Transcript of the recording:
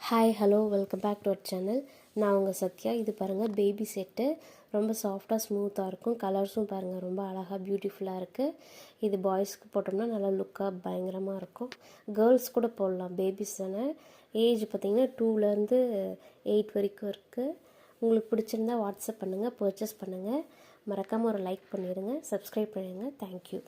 Hi hello welcome back to our channel. நான் உங்கள் சத்யா. இது பாருங்கள் பேபி செட்டு. ரொம்ப சாஃப்டாக ஸ்மூத்தாக இருக்கும். கலர்ஸும் பாருங்கள் ரொம்ப அழகாக பியூட்டிஃபுல்லாக இருக்குது. இது பாய்ஸ்க்கு போட்டோம்னா நல்லா லுக்காக பயங்கரமாக இருக்கும். கேர்ள்ஸ் கூட போடலாம், பேபிஸ் தானே. ஏஜ் பார்த்திங்கன்னா 2லேருந்து 8 வரைக்கும் இருக்குது. உங்களுக்கு பிடிச்சிருந்தா வாட்ஸ்அப் பண்ணுங்கள், பர்ச்சேஸ் பண்ணுங்கள். மறக்காமல் ஒரு லைக் பண்ணிடுங்க, சப்ஸ்கிரைப் பண்ணிடுங்க. தேங்க்யூ.